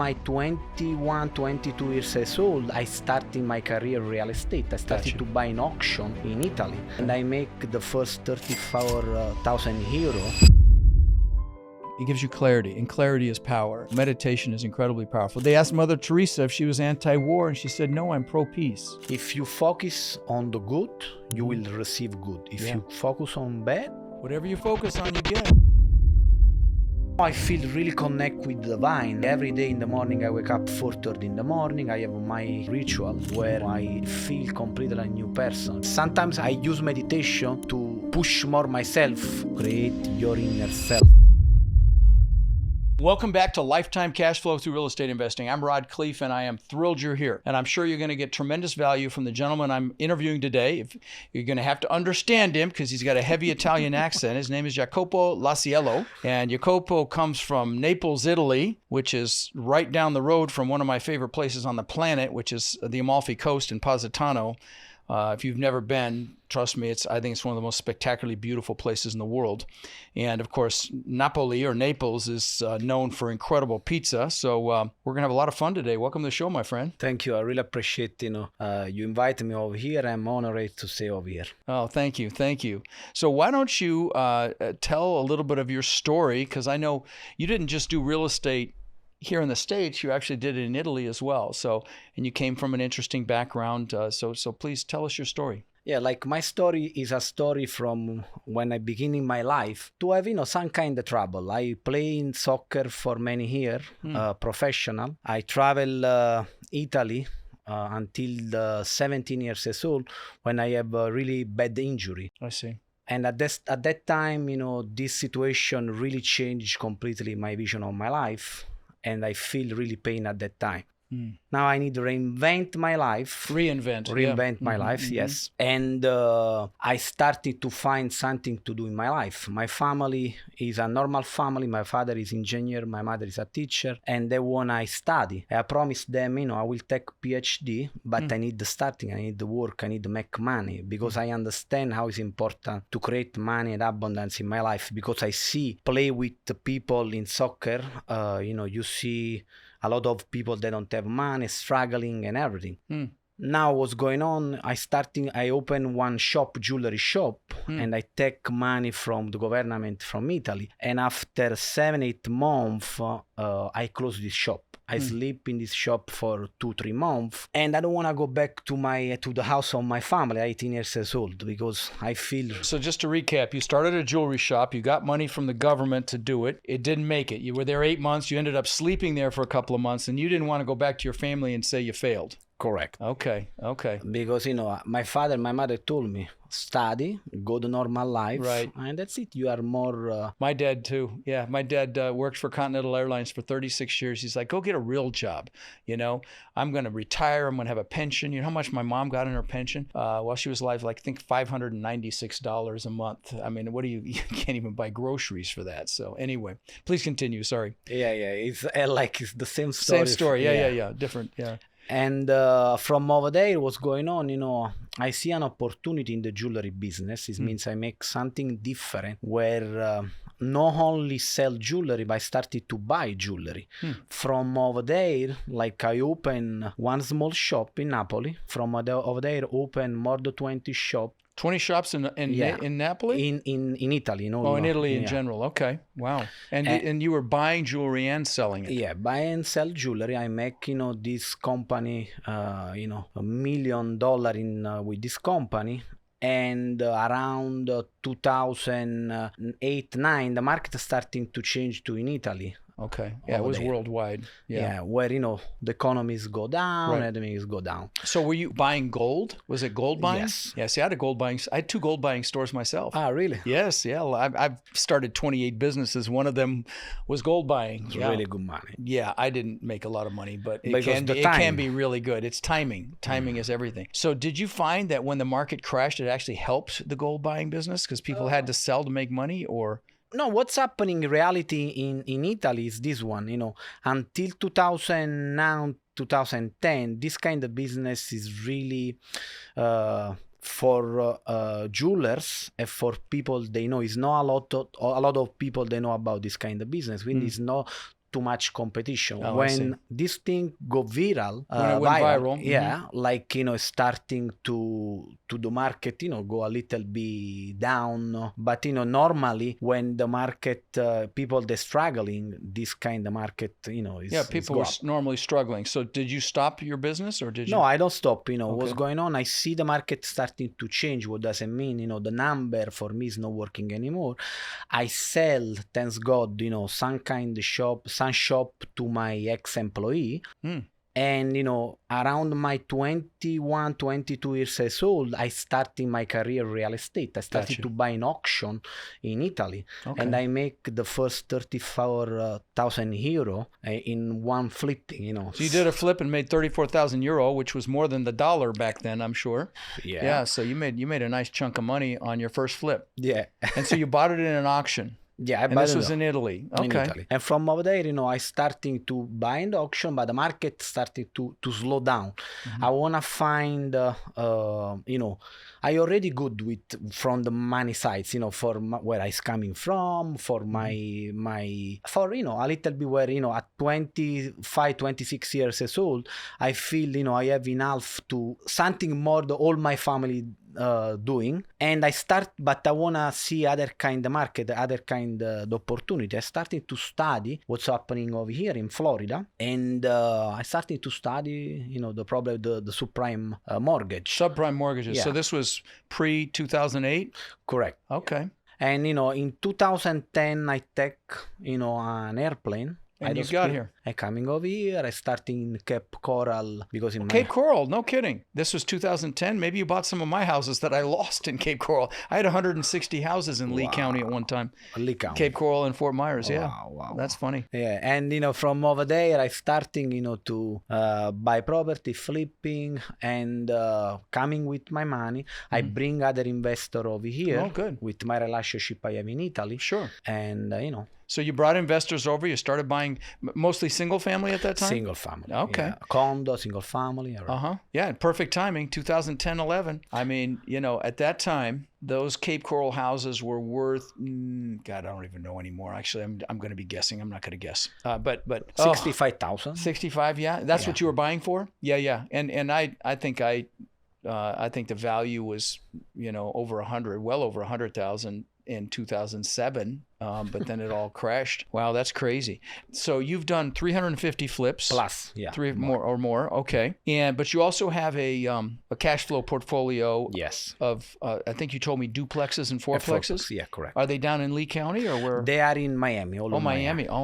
my 21, 22 years old, I started my career in real estate. I started to buy an auction in Italy, and I make the first 34,000 euro. It gives you clarity, and clarity is power. Meditation is incredibly powerful. They asked Mother Teresa if she was anti-war, and she said, no, I'm pro-peace. If you focus on the good, you will receive good. If you focus on bad, whatever you focus on, you get. I feel really connect with the divine. Every day in the morning, I wake up 4:30 in the morning. I have my ritual where I feel completely a new person. Sometimes I use meditation to push more myself, create your inner self. Welcome back to Lifetime Cash Flow Through Real Estate Investing. I'm Rod Khleif, and I am thrilled you're here. And I'm sure you're going to get tremendous value from the gentleman I'm interviewing today. You're going to have to understand him because he's got a heavy Italian accent. His name is Jacopo Iasiello, and Jacopo comes from Naples, Italy, which is right down the road from one of my favorite places on the planet, which is the Amalfi Coast in Positano. If you've never been, trust me, I think it's one of the most spectacularly beautiful places in the world. And of course, Napoli or Naples is known for incredible pizza. So we're going to have a lot of fun today. Welcome to the show, my friend. Thank you. I really appreciate, you invited me over here. I'm honored to stay over here. Oh, thank you. Thank you. So why don't you tell a little bit of your story? Because I know you didn't just do real estate here in the States, you actually did it in Italy as well. So, and you came from an interesting background. So please tell us your story. Yeah, like my story is a story from when I begin in my life to have, some kind of trouble. I play in soccer for many years, professional. I travel Italy until 17 years old when I have a really bad injury. I see. And at that time, this situation really changed completely my vision of my life. And I feel really pain at that time. Now I need to reinvent my life. Reinvent my life, yes. And I started to find something to do in my life. My family is a normal family. My father is engineer. My mother is a teacher. And they want I study. I promised them, I will take PhD, but I need the starting. I need the work. I need to make money because I understand how it's important to create money and abundance in my life because I play with the people in soccer. You see a lot of people, they don't have money, struggling and everything. Now what's going on, I open one jewelry shop, and I take money from the government from Italy. And after 7-8 months, I close this shop. I sleep in this shop for 2-3 months, and I don't want to go back to the house of my family, 18 years old, because I feel... So just to recap, you started a jewelry shop, you got money from the government to do it, it didn't make it. You were there 8 months, you ended up sleeping there for a couple of months, and you didn't want to go back to your family and say you failed. Correct. Okay. Because, my father and my mother told me, study, go the normal life. Right. And that's it. You are more... My dad too. Yeah. My dad worked for Continental Airlines for 36 years. He's like, go get a real job. I'm going to retire. I'm going to have a pension. You know how much my mom got in her pension? While she was alive, I think $596 a month. I mean, you can't even buy groceries for that. So anyway, please continue. Sorry. Yeah. It's it's the same story. Same story. Yeah. Different. Yeah. And from over there, what's going on, I see an opportunity in the jewelry business. It means I make something different where not only sell jewelry, but I started to buy jewelry. From over there, I open one small shop in Napoli. From over there, open more than 20 shops. 20 shops in Napoli? In Italy. In Italy in general. Okay. Wow. And you were buying jewelry and selling it? Yeah, buy and sell jewelry. I make, this company, $1 million with this company. And around 2008-9, the market starting to change in Italy. Okay. Yeah, it was worldwide. Yeah, where, the economies go down, right. Everything go down. So were you buying gold? Was it gold buying? Yes. Yeah, see, I had 2 gold buying stores myself. Ah, really? Yes, yeah. I've started 28 businesses. One of them was gold buying. It's really good money. Yeah, I didn't make a lot of money, but it can be really good. It's timing. Timing is everything. So did you find that when the market crashed, it actually helped the gold buying business because people had to sell to make money, or... No, what's happening in reality in Italy is this one, until 2009, 2010, this kind of business is really for jewelers and for people they know. It's not a lot of people they know about this kind of business. It's not too much competition. Oh, When this thing go viral, when it went viral, yeah, like, starting to the market, go a little bit down. But, normally when the market, people, they're struggling, this kind of market, is people were normally struggling. So did you stop your business or did you? No, I don't stop. What's going on? I see the market starting to change. What does it mean? The number for me is not working anymore. I sell, thanks God, some shop to my ex-employee. And, around my 21, 22 years old, I started my career in real estate. I started to buy an auction in Italy. And I make the first 34,000 euro in one flipping, So you did a flip and made 34,000 euro, which was more than the dollar back then, I'm sure. Yeah. So you made a nice chunk of money on your first flip. Yeah. And so you bought it in an auction. Yeah, and this was in Italy. Okay. In Italy. And from over there, I starting to buy in the auction, but the market started to slow down. I want to find, I already good with from the money sides, for where I coming from, for my for, a little bit where, at 25, 26 years old, I feel, I have enough to something more the all my family doing, and I start, but I wanna see other kind of market, other kind of opportunity. I started to study what's happening over here in Florida, and I started to study, the problem, the subprime mortgage. Subprime mortgages. Yeah. So this was pre 2008. Correct. Okay. And in 2010, I take an airplane. And you got here. I coming over here. I started in Cape Coral because in Cape Coral, no kidding. This was 2010. Maybe you bought some of my houses that I lost in Cape Coral. I had 160 houses in Lee County at one time. Lee County. Cape Coral and Fort Myers. Wow. That's funny. Yeah, and from over there, I starting to buy property, flipping, and coming with my money. I bring other investor over here. Oh, good. With my relationship I have in Italy. Sure. And So you brought investors over. You started buying mostly single family at that time? Single family. Okay. Yeah. Condo, single family. Yeah, perfect timing, 2010, 11. I mean, at that time, those Cape Coral houses were worth, God, I don't even know anymore. Actually, I'm going to be guessing. I'm not going to guess. But 65,000. 65, yeah. That's what you were buying for? Yeah. And I think the value was, over 100, well over 100,000 in 2007. But then it all crashed. Wow, that's crazy. So you've done 350 flips. Plus, yeah. More. Okay. But you also have a cash flow portfolio. Yes. Of, I think you told me duplexes and fourplexes? Yeah, correct. Are they down in Lee County or where? They are in Miami. All in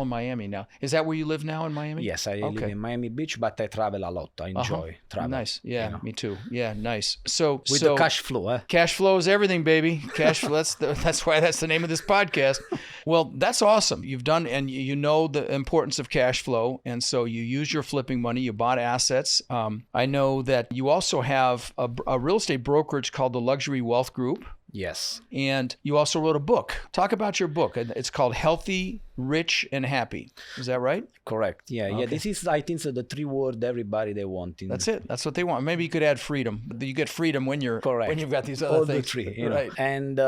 Miami now. Is that where you live now in Miami? Yes, I live in Miami Beach, but I travel a lot. I enjoy travel. Nice. Yeah, me too. Yeah, nice. So with the cash flow, Cash flow is everything, baby. Cash flow. That's why that's the name of this podcast. Well, that's awesome. You've done, and you know the importance of cash flow. And so you use your flipping money, you bought assets. I know that you also have a real estate brokerage called the Luxury Wealth Group. Yes. And you also wrote a book. Talk about your book. It's called Healthy, Rich, and Happy. Is that right? Correct. Yeah. Okay. Yeah. This is, I think, the three words everybody they want. That's it. That's what they want. Maybe you could add freedom. You get freedom when you're correct. When you've got these other all things. The three, right. And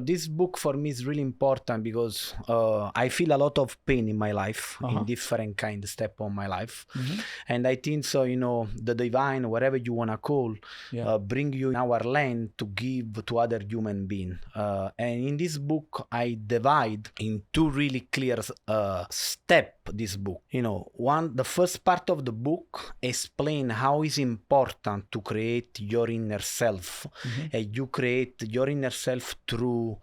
this book for me is really important because I feel a lot of pain in my life in different kind of step of my life, and I think so. The divine, whatever you wanna call, bring you in our land to give to other human being. And in this book, I divide in two really clear step. This book, the first part of the book explain how it's important to create your inner self, and you create your inner self through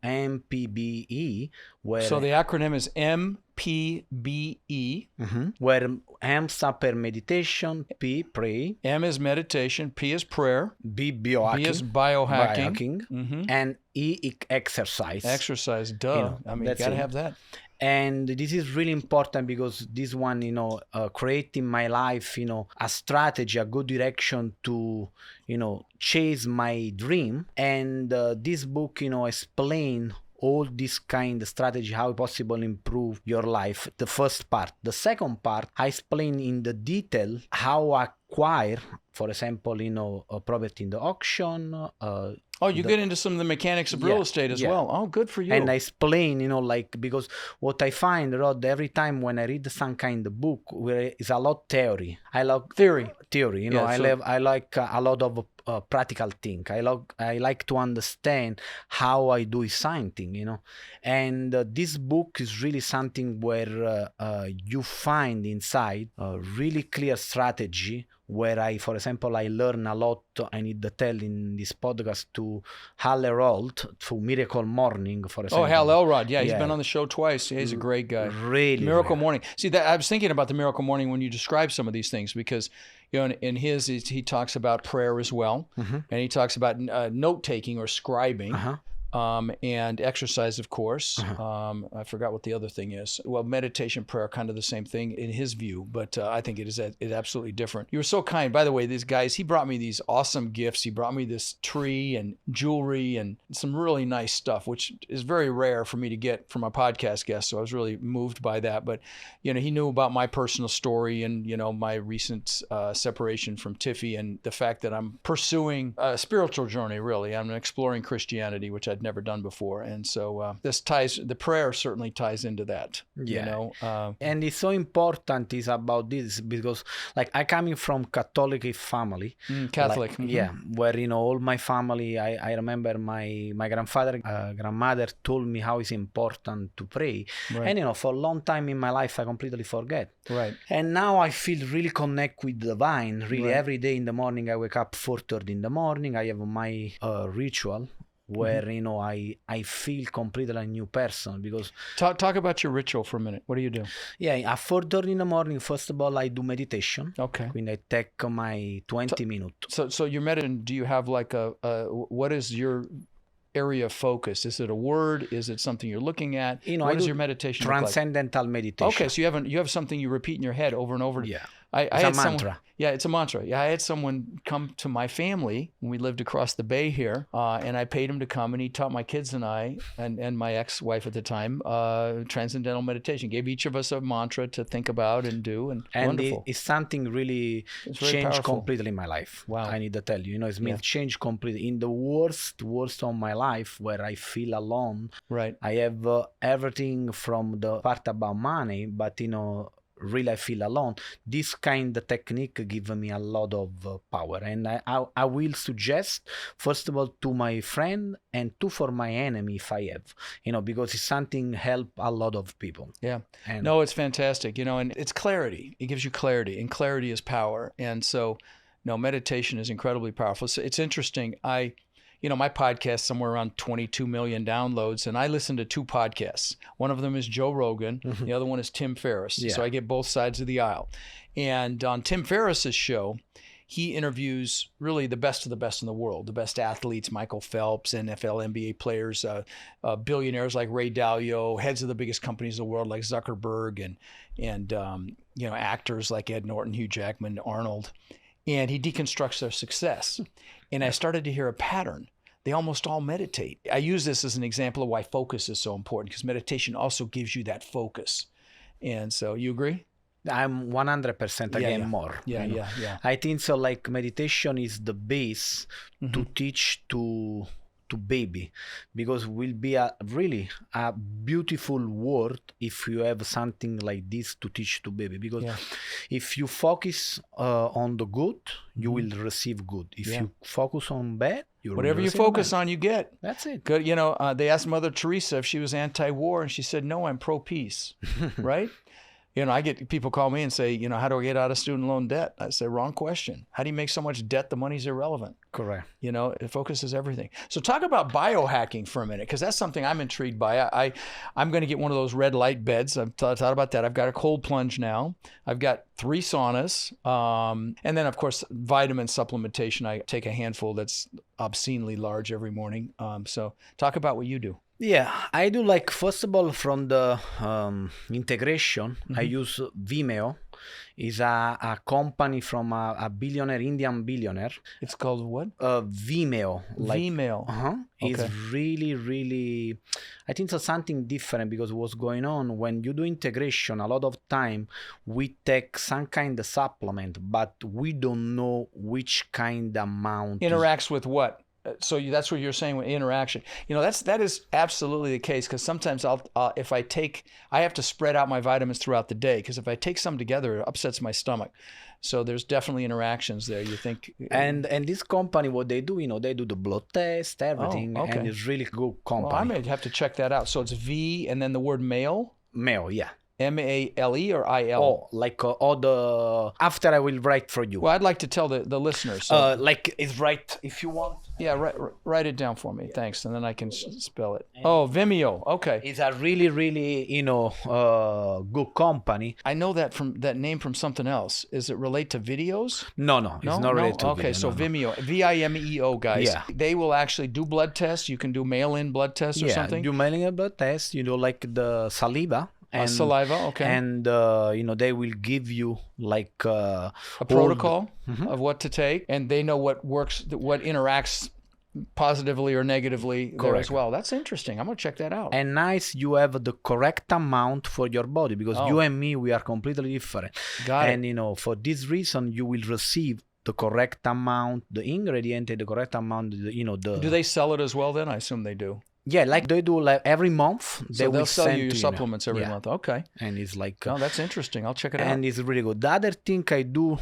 MPBE, where so the acronym is MPBE, where M stands for meditation, P pray, M is meditation, P is prayer, B biohacking, and E exercise. Exercise, duh. I mean, you gotta have that. And this is really important because this one, creating my life, a strategy, a good direction to, chase my dream. And this book, explain all this kind of strategy, how possible improve your life. The first part. The second part, I explain in the detail how I acquire, for example, a property in the auction. You get into some of the mechanics of real estate as well. Oh, good for you. And I explain, because what I find, Rod, every time when I read some kind of book where it's a lot theory. I like theory. I like a lot of practical thing. I like to understand how I do something, and this book is really something where you find inside a really clear strategy where for example, I learn a lot. I need to tell in this podcast to Hal Elrod to Miracle Morning, for example. Oh, Hal Elrod. Yeah, he's been on the show twice. He's a great guy. Really. Miracle Morning. See, that I was thinking about the Miracle Morning when you describe some of these things, because in his, he talks about prayer as well. And he talks about note-taking or scribing. And exercise, of course. I forgot what the other thing is. Well, meditation, prayer, kind of the same thing in his view, but I think it is absolutely different. You were so kind. By the way, these guys, he brought me these awesome gifts. He brought me this tree and jewelry and some really nice stuff, which is very rare for me to get from a podcast guest. So I was really moved by that. But, he knew about my personal story and, my recent separation from Tiffy and the fact that I'm pursuing a spiritual journey, really. I'm exploring Christianity, which I'd never done before, and so the prayer certainly ties into that. And it's so important is about this because I coming from Catholic family, Catholic, where all my family, I remember my grandfather, grandmother told me how it's important to pray, and for a long time in my life I completely forget. And now I feel really connect with the divine. Really, every day in the morning I wake up 4:30 in the morning. I have my ritual where I feel completely a new person because talk about your ritual for a minute. What do you do? At 4:30 in the morning, first of all I do meditation. When I take my 20 minutes. So your meditation, do you have what is your area of focus? Is it a word? Is it something you're looking at? What is your meditation transcendental meditation. Okay, so you have something you repeat in your head over and over. It's a mantra. It's a mantra. I had someone come to my family when we lived across the bay here, and I paid him to come, and he taught my kids and I, and my ex-wife at the time, transcendental meditation. Gave each of us a mantra to think about and do, and wonderful. It's something really changed completely my life. Wow. I need to tell you, it's been changed completely. In the worst of my life where I feel alone, I have everything from the part about money, but really I feel alone. This kind of technique gives me a lot of power, and I will suggest first of all to my friend and for my enemy if I have, because it's something help a lot of people. No, it's fantastic, and it's clarity. It gives you clarity, and clarity is power. And so meditation is incredibly powerful. So it's interesting. My podcast somewhere around 22 million downloads, and I listen to two podcasts. One of them is Joe Rogan. The other one is Tim Ferriss. So I get both sides of the aisle. And on Tim Ferriss's show, he interviews really the best of the best in the world, the best athletes, Michael Phelps, NFL, NBA players, billionaires like Ray Dalio, heads of the biggest companies in the world like Zuckerberg, and actors like Ed Norton, Hugh Jackman, Arnold. And he deconstructs their success. And I started to hear a pattern. They almost all meditate. I use this as an example of why focus is so important, because meditation also gives you that focus. And so, you agree? I'm 100% again more. I think so. Meditation is the base to teach to baby, because will be a beautiful word if you have something like this to teach to baby, because if you focus on the good, you will receive good. If you focus on bad, whatever you focus on, you get. That's it. Good. They asked Mother Teresa if she was anti-war, and she said, no, I'm pro-peace. Right? I get people call me and say, how do I get out of student loan debt? I say, wrong question. How do you make so much debt the money's irrelevant? Correct. It focuses everything. So talk about biohacking for a minute, because that's something I'm intrigued by. I'm going to get one of those red light beds. I've thought about that. I've got a cold plunge now. I've got 3 saunas. And then, of course, vitamin supplementation. I take a handful that's obscenely large every morning. So talk about what you do. I do first of all from the integration, I use Vimeo. Is a company from a billionaire, Indian billionaire. It's called what? Vimeo. Vimeo. Okay. It's really, really, I think it's something different, because what's going on when you do integration, a lot of time we take some kind of supplement, but we don't know which kind of amount. Interacts with what? So that's what you're saying with interaction. That is absolutely the case, because sometimes if I have to spread out my vitamins throughout the day, because if I take some together, it upsets my stomach. So there's definitely interactions there. You think? And this company, what they do, they do the blood test, everything, and it's really good company. Well, I may have to check that out. So it's V and then the word male. Male, yeah. M-A-L-E or I-L? Oh, like all the... After I will write for you. Well, I'd like to tell the listeners. So. Like it's right if you want. Yeah, write it down for me. Thanks. And then I can spell it. Oh, Vimeo. Okay. It's a really, really, good company. I know that name from something else. Is it relate to videos? No, it's not related to Okay, video, so Vimeo. V-I-M-E-O, guys. Yeah. They will actually do blood tests. You can do mail-in blood tests or something? Yeah, do mail-in blood tests, like the saliva. And, saliva, okay. And, they will give you like a protocol of what to take, and they know what works, what interacts positively or negatively there as well. That's interesting. I'm going to check that out. And nice, you have the correct amount for your body, because you and me, we are completely different. Got it. And, for this reason, you will receive the correct amount, the ingredient, and the correct amount, Do they sell it as well then? I assume they do. Yeah, like they do like every month. They'll sell you your supplements every month. Okay. And it's like... Oh, that's interesting. I'll check it out. And it's really good. The other thing I do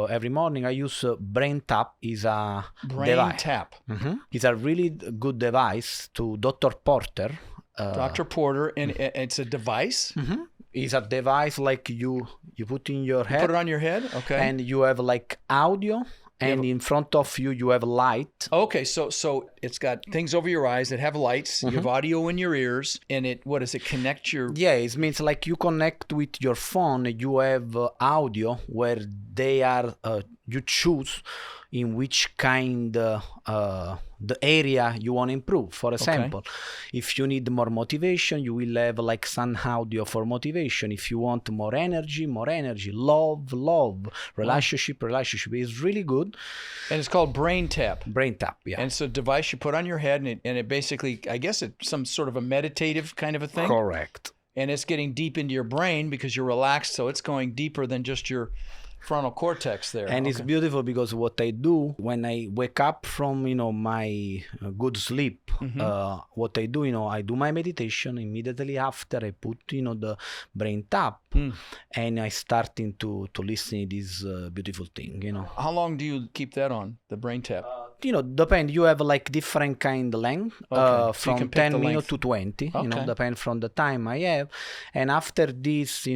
every morning, I use Brain Tap. Is a device. Tap. It's a really good device to Dr. Porter. Dr. Porter, and it's a device? It's a device like you put in your head. Put it on your head? Okay. And you have like audio. And in front of you, you have light. Okay, so it's got things over your eyes that have lights. You have audio in your ears, and what does it connect your? Yeah, it means like you connect with your phone. You have audio where they are. You choose in which kind the area you want to improve. For example, if you need more motivation, you will have like some audio for motivation. If you want more energy, love, relationship is really good. And it's called Brain Tap. Brain Tap, yeah. And it's a device you put on your head, and it basically, I guess it's some sort of a meditative kind of a thing. Correct. And it's getting deep into your brain because you're relaxed, so it's going deeper than just your frontal cortex there. And it's beautiful, because what I do when I wake up from my good sleep, what I do, I do my meditation. Immediately after, I put the Brain Tap, and I starting to listen to this beautiful thing. How long do you keep that on, the Brain Tap? Depend. You have like different kind of length, from 10 minutes to 20. Depend from the time I have. And after this,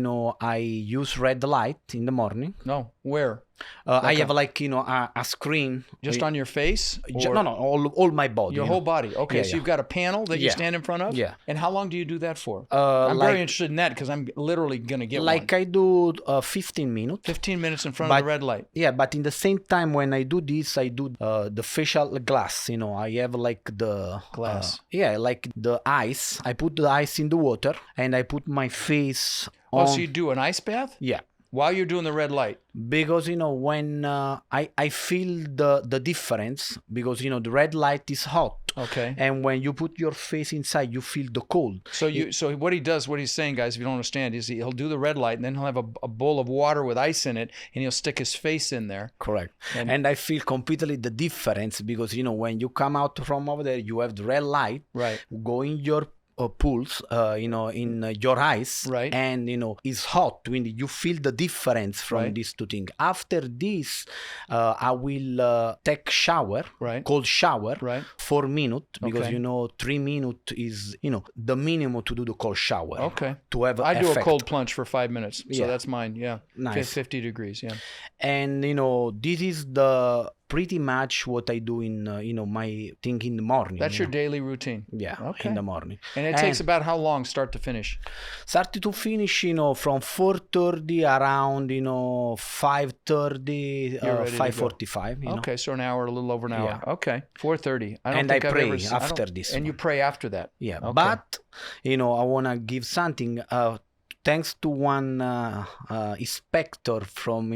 I use red light in the morning. No, where? I have like a screen just on your face. No, all my body. Your whole body. Okay, so you've got a panel that you stand in front of. Yeah. And how long do you do that for? I'm very interested in that, because I'm literally gonna get one. I do 15 minutes. 15 minutes in front of the red light. Yeah, but in the same time when I do this, I do the facial glass. I have like the glass. Like the ice. I put the ice in the water, and I put my face on. Oh, so you do an ice bath? Yeah. While you're doing the red light? Because, when I feel the difference, because, the red light is hot. Okay. And when you put your face inside, you feel the cold. So what he's saying, guys, if you don't understand, is he'll do the red light, and then he'll have a bowl of water with ice in it, and he'll stick his face in there. Correct. And I feel completely the difference, because, when you come out from over there, you have the red light. Right. Go in your pulse, in your eyes, right? And it's hot. When you feel the difference from these two things. After this, I will take shower, cold shower, 4 minutes, because 3 minutes is the minimum to do the cold shower. Okay. To have I do effect. A cold plunge for 5 minutes, so that's mine. Yeah. Nice. 50 degrees. Yeah. And this is the pretty much what I do in my thing in the morning. That's your daily routine. Yeah, in the morning. And it takes about how long, start to finish? Start to finish, from 4:30 around 5:30, 5:45. Okay, so an hour, a little over an hour. Yeah. Okay, 4:30. I pray after this. And you pray after that. Yeah, okay. But I wanna give something. thanks to one inspector from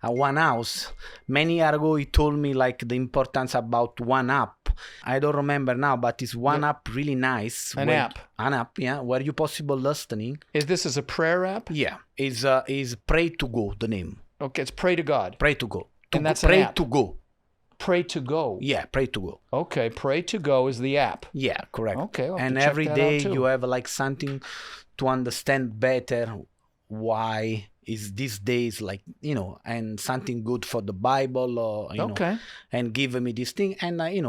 one house many years ago, he told me like the importance about one app. I don't remember now, but it's one app really nice. An app, yeah, where you possible listening. Is this a prayer app? Yeah, is Pray to Go, the name. Okay, it's Pray to God. Pray to Go. And that's Pray an app. to Go. Pray to Go. Yeah, Pray to Go. Okay, Pray to Go is the app. Yeah, correct. Okay, I'll have and to check every that day out too. you have like something to understand better why is these days like and something good for the Bible or Okay. and give me this thing, and I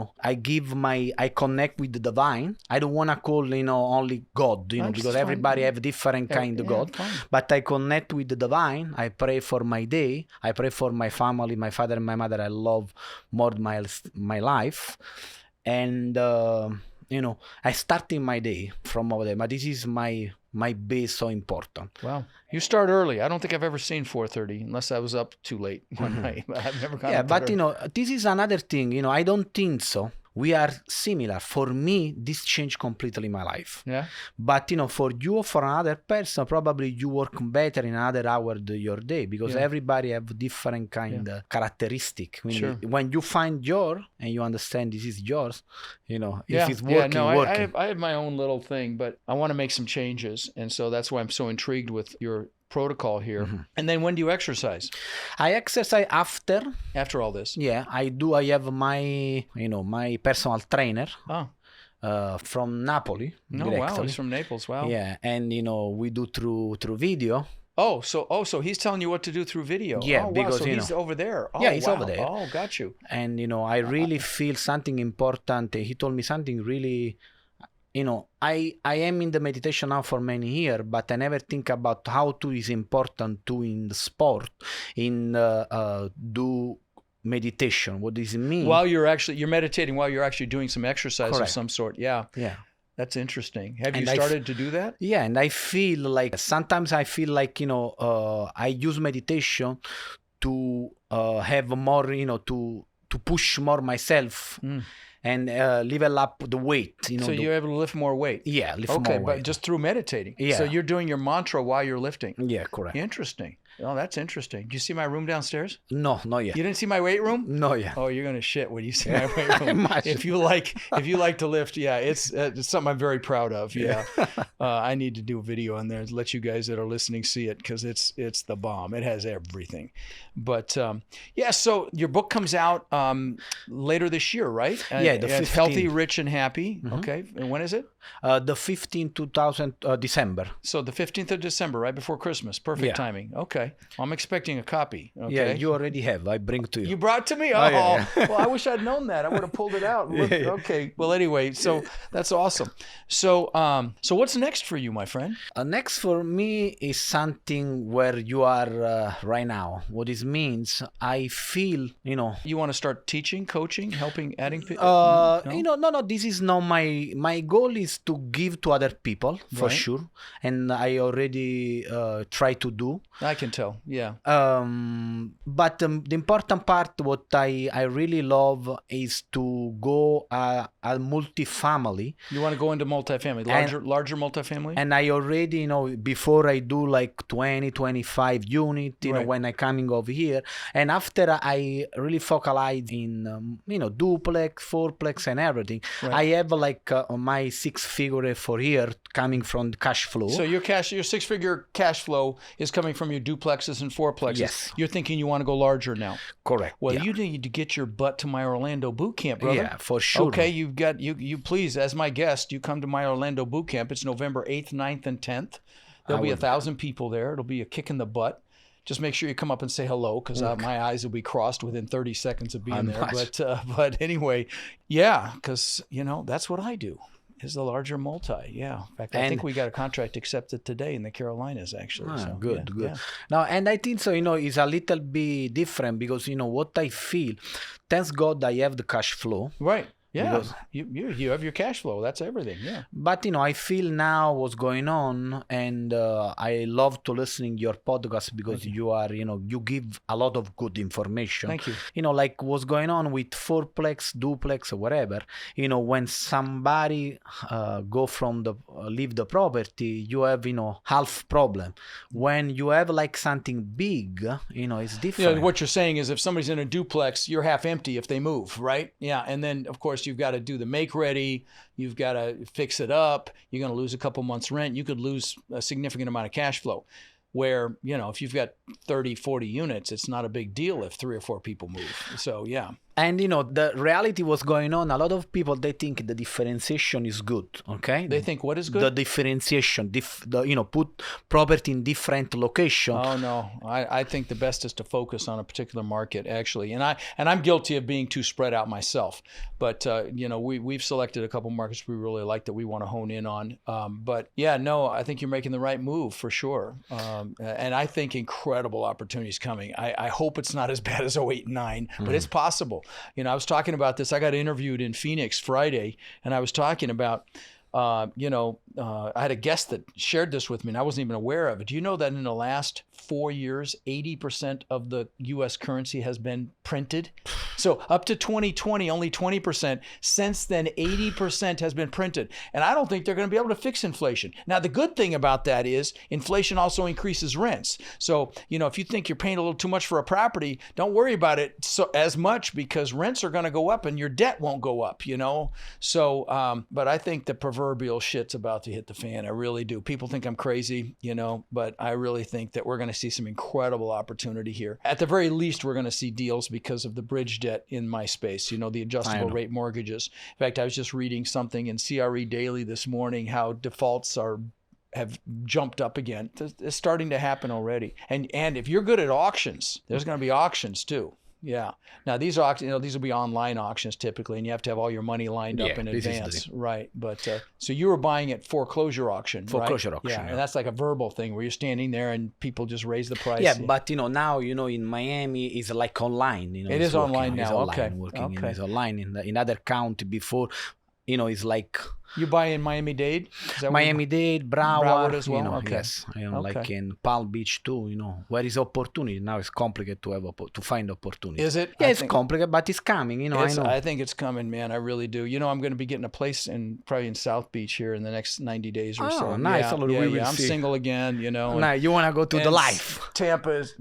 connect with the divine. I don't want to call only God because everybody have different kind of God, but I connect with the divine. I pray for my day, I pray for my family, my father and my mother. I love more my life, and I starting my day from over there, but this is my base so important. Wow. You start early. I don't think I've ever seen 4:30 unless I was up too late one night. I've never gone up but early. this is another thing, I don't think so. We are similar. For me, this changed completely my life. Yeah. But for you or for another person, probably you work better in another hour of your day because everybody have different kind of characteristic. When you find yours and you understand this is yours, if it's working, working. I have my own little thing, but I want to make some changes, and so that's why I'm so intrigued with your protocol here. Mm-hmm. And then when do you exercise? I exercise after all this. Yeah, I do. I have my my personal trainer. From Napoli. Wow, he's from Naples. Wow. Yeah, and we do through video. So he's telling you what to do through video. Yeah, because so he's over there. He's over there. Oh, got you. And I really feel something important. He told me something really. I am in the meditation now for many years, but I never think about how to is important to in the sport, in do meditation. What does it mean? While you're meditating while you're actually doing some exercise of some sort. Yeah. Yeah. That's interesting. Have you started to do that? Yeah, and I feel like sometimes I feel like I use meditation to have more to push more myself. And level up the weight. So you're able to lift more weight. Yeah, lift more weight. Okay, but just through meditating. Yeah. So you're doing your mantra while you're lifting. Yeah, correct. Interesting. Oh, that's interesting. Do you see my room downstairs? No, not yet. You didn't see my weight room? No, yet. Oh, you're gonna shit when you see my weight room. If you like to lift, it's something I'm very proud of. Yeah, I need to do a video on there to let you guys that are listening see it because it's the bomb. It has everything. But so your book comes out later this year, right? Yeah, the 15th. Healthy, Rich, and Happy. Mm-hmm. Okay, and when is it? The 15th, 2000 December. So the 15th of December, right before Christmas. Perfect timing. Okay. I'm expecting a copy. Okay. Yeah, you already have. I bring to you. You brought to me? Oh, yeah. Well, I wish I'd known that. I would have pulled it out. Look, okay. Well, anyway, so that's awesome. So what's next for you, my friend? Next for me is something where you are right now. What this means, I feel, You want to start teaching, coaching, helping, adding people? No. This is not my goal is to give to other people for sure, and I already try to do. I can tell. Yeah. But the important part, what I really love is to go a multifamily. You want to go into multifamily, larger multifamily? And I already, before I do like 20, 25 unit, when I coming over here. And after I really focalize in, duplex, fourplex and everything, I have like my 6-figure for here coming from the cash flow. So your 6-figure cash flow is coming from your duplexes and fourplexes. Yes. You're thinking you want to go larger now. Correct. Well, you need to get your butt to my Orlando boot camp, brother. Yeah, for sure. Okay, you've got you please, as my guest, you come to my Orlando boot camp. It's November 8th, 9th, and 10th. There'll be 1,000 people there. It'll be a kick in the butt. Just make sure you come up and say hello because my eyes will be crossed within 30 seconds of being there. But anyway, because that's what I do. Is the larger multi, yeah. In fact, I think we got a contract accepted today in the Carolinas, actually. So, good. Yeah. Now, and I think so, it's a little bit different because, what I feel, thanks God I have the cash flow. Right. Yeah, because you have your cash flow. That's everything. Yeah. But I feel now what's going on, and I love to listening your podcast because you are, you give a lot of good information. Thank you. Like what's going on with fourplex, duplex, or whatever. When somebody go from leave the property, you have half problem. When you have like something big, it's different. What you're saying is if somebody's in a duplex, you're half empty if they move, right? Yeah, and then of course you've got to do the make ready, you've got to fix it up, you're going to lose a couple months rent, you could lose a significant amount of cash flow. Where, if you've got 30, 40 units, it's not a big deal if 3 or 4 people move. So, yeah. And, the reality was going on. A lot of people, they think the differentiation is good, okay? They think what is good? The differentiation, put property in different location. Oh, no. I think the best is to focus on a particular market, actually. And I'm guilty of being too spread out myself. But, we've selected a couple markets we really like that we want to hone in on. But, yeah, no, I think you're making the right move for sure. And I think incredible opportunities coming. I hope it's not as bad as 08 and 9, but it's possible. I was talking about this. I got interviewed in Phoenix Friday, and I was talking about, I had a guest that shared this with me, and I wasn't even aware of it. Do you know that in the last 4 years, 80% of the U.S. currency has been printed? So up to 2020, only 20%. Since then, 80% has been printed. And I don't think they're going to be able to fix inflation. Now, the good thing about that is inflation also increases rents. So, if you think you're paying a little too much for a property, don't worry about it as much because rents are going to go up and your debt won't go up, So, but I think the proverbial shit's about to hit the fan. I really do. People think I'm crazy, but I really think that we're going to see some incredible opportunity here. At the very least, we're going to see deals because of the bridge debt in my space, the adjustable rate mortgages. In fact, I was just reading something in CRE Daily this morning, how defaults have jumped up again. It's starting to happen already. And if you're good at auctions, there's going to be auctions too. Yeah. Now these auctions, these will be online auctions typically, and you have to have all your money lined up in advance, right? But so you were buying at foreclosure auction, foreclosure auction, yeah, and that's like a verbal thing where you're standing there and people just raise the price. Yeah, but now in Miami is like online. It is online now. It's online, working. It's online in other county before. It's like. You buy in Miami-Dade? Miami-Dade, Broward as well? Okay. Yes. Like in Palm Beach too, where is opportunity. Now it's complicated to find opportunity. Is it? Yeah, it's complicated, but it's coming, I know. I think it's coming, man. I really do. I'm going to be getting a place probably in South Beach here in the next 90 days or so. Oh, nice. Yeah, I'm single again, Now you want to go to the life. Tampa is,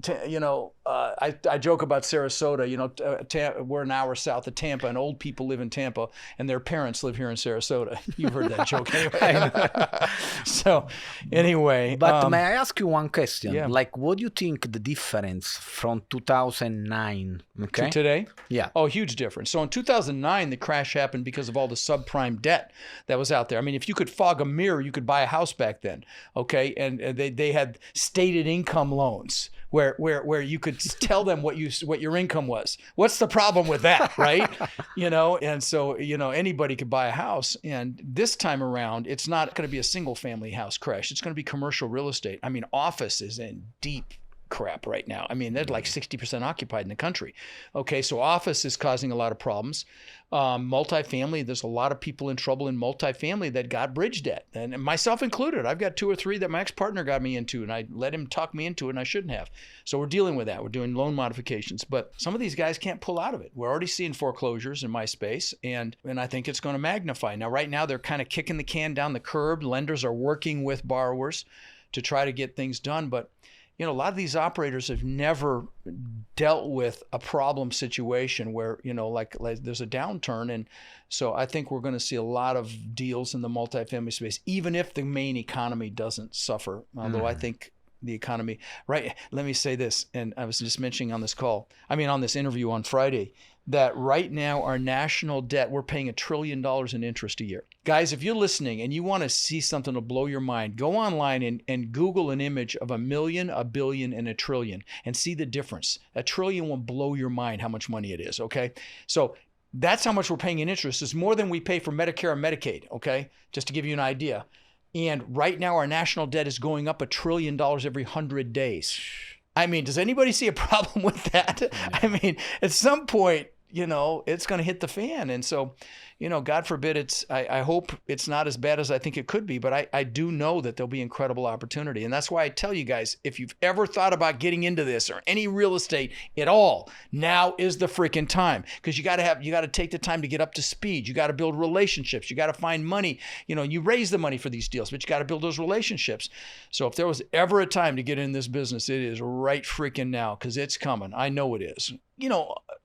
I joke about Sarasota. We're an hour south of Tampa, and old people live in Tampa, and their parents live here in Sarasota. You've heard that joke anyway. So, anyway. But may I ask you one question? Yeah. Like, what do you think the difference from 2009 to today? Yeah. Oh, huge difference. So in 2009, the crash happened because of all the subprime debt that was out there. I mean, if you could fog a mirror, you could buy a house back then. Okay, and they had stated income loans. Where you could tell them what your income was. What's the problem with that, right? And so anybody could buy a house. And this time around, it's not going to be a single family house crash. It's going to be commercial real estate. I mean, office is in deep crap right now. I mean, they're like 60% occupied in the country. Okay, so office is causing a lot of problems. Multifamily, there's a lot of people in trouble in multifamily that got bridge debt, and myself included. I've got 2 or 3 that my ex-partner got me into, and I let him talk me into it, and I shouldn't have. So we're dealing with that. We're doing loan modifications, but some of these guys can't pull out of it. We're already seeing foreclosures in my space, and I think it's going to magnify. Now, right now, they're kind of kicking the can down the curb. Lenders are working with borrowers to try to get things done, but a lot of these operators have never dealt with a problem situation where, like there's a downturn. And so I think we're going to see a lot of deals in the multifamily space, even if the main economy doesn't suffer. Although I think the economy, right? Let me say this. And I was just mentioning on this interview on Friday, that right now our national debt, we're paying $1 trillion in interest a year. Guys, if you're listening and you want to see something to blow your mind, go online and Google an image of 1 million, 1 billion, and 1 trillion and see the difference. 1 trillion will blow your mind how much money it is, okay? So that's how much we're paying in interest. It's more than we pay for Medicare and Medicaid, okay? Just to give you an idea. And right now our national debt is going up $1 trillion every 100 days. I mean, does anybody see a problem with that? I mean, at some point, it's going to hit the fan. And so, God forbid I hope it's not as bad as I think it could be, but I do know that there'll be incredible opportunity. And that's why I tell you guys, if you've ever thought about getting into this or any real estate at all, now is the freaking time, because you got to take the time to get up to speed. You got to build relationships. You got to find money. You raise the money for these deals, but you got to build those relationships. So if there was ever a time to get in this business, it is right freaking now, because it's coming. I know it is.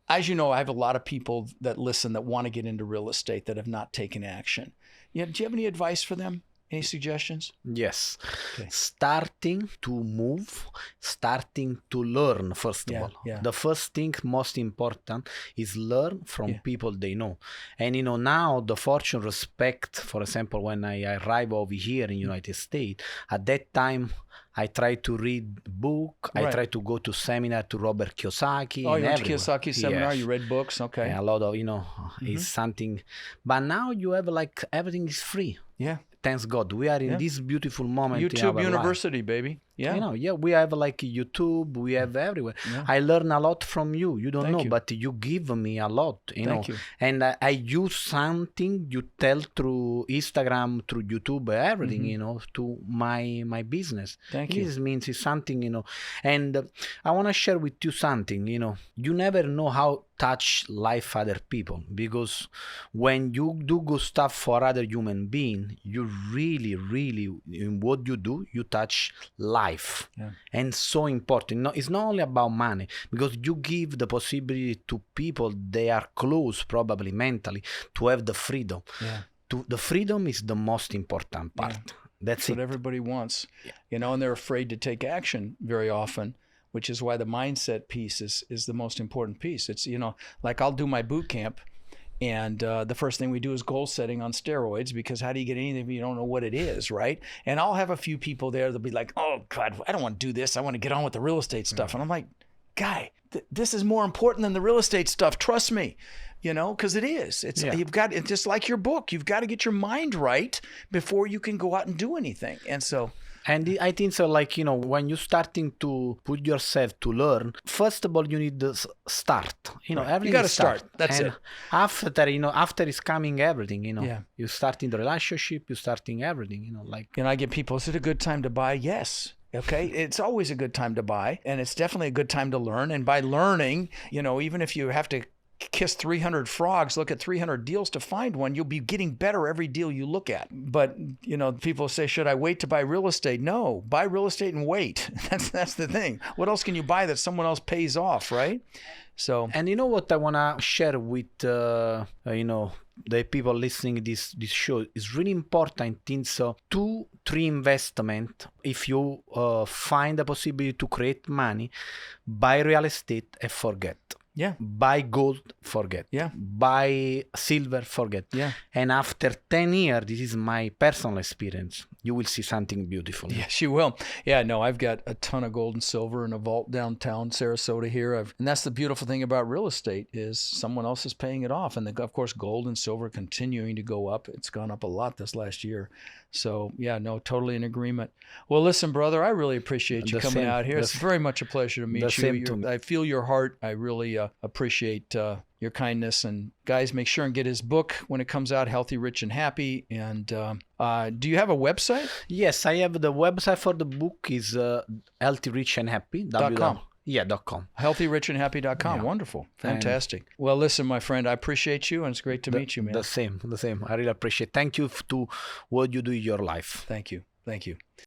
As you know, I have a lot of people that listen that want to get into real estate that have not taken action. Do you have any advice for them? Any suggestions? Yes. Okay. Starting to move, starting to learn, first of all. Yeah. The first thing, most important, is learn from people they know. And, now the fortune respect, for example, when I arrive over here in United States, at that time, I try to read book. Right. I try to go to seminar to Robert Kiyosaki. Oh, you went to Kiyosaki seminar? Yes. You read books? Okay. Yeah, a lot of, is something. But now you have everything is free. Yeah. Thanks God. We are in this beautiful moment. YouTube University, baby. Yeah. We have YouTube, we have everywhere. Yeah. I learn a lot from you. You don't know, but you give me a lot, Thank you. And I use something you tell through Instagram, through YouTube, everything, to my business. Thank you. This means it's something, and I want to share with you something, you never know how touch life other people, because when you do good stuff for other human being, you really in what you do, you touch life. And so important. It's not only about money, because you give the possibility to people they are close, probably mentally, to have the freedom. The freedom is the most important part. That's what everybody wants. And they're afraid to take action very often, which is why the mindset piece is the most important piece. It's, like I'll do my boot camp, and the first thing we do is goal setting on steroids, because how do you get anything if you don't know what it is, right? And I'll have a few people there that'll be like, oh God, I don't want to do this. I want to get on with the real estate stuff. And I'm like, guy, this is more important than the real estate stuff. Trust me, because it is. It's just like your book. You've got to get your mind right before you can go out and do anything. And so... And I think so, when you're starting to put yourself to learn, first of all, you need to start. You got to start. That's it. After, after is coming everything, You start in the relationship, you starting everything, I get people, is it a good time to buy? Yes. Okay. It's always a good time to buy, and it's definitely a good time to learn. And by learning, even if you have to kiss 300 frogs, look at 300 deals to find one, you'll be getting better every deal you look at. But, people say, should I wait to buy real estate? No, buy real estate and wait. That's the thing. What else can you buy that someone else pays off, right? So, and what I want to share with, the people listening this show is really important. Things, 2-3 investment. If you find the possibility to create money, buy real estate and forget. Yeah. Buy gold, forget. Yeah. Buy silver, forget. Yeah. And after 10 years, this is my personal experience, you will see something beautiful. Yes, you will. Yeah, no, I've got a ton of gold and silver in a vault downtown Sarasota here. And that's the beautiful thing about real estate, is someone else is paying it off. And of course, gold and silver continuing to go up. It's gone up a lot this last year. So yeah, no, totally in agreement. Well, listen, brother, I really appreciate you coming out here. It's very much a pleasure to meet you. I feel your heart. I really appreciate your kindness. And guys, make sure and get his book when it comes out, Healthy, Rich, and Happy. And do you have a website? Yes, I have. The website for the book is healthyrichandhappy.com. Yeah, .com. Healthyrichandhappy.com. Yeah. Wonderful. Fantastic. Well, listen, my friend, I appreciate you, and it's great to meet you, man. The same. I really appreciate it. Thank you to what you do in your life. Thank you.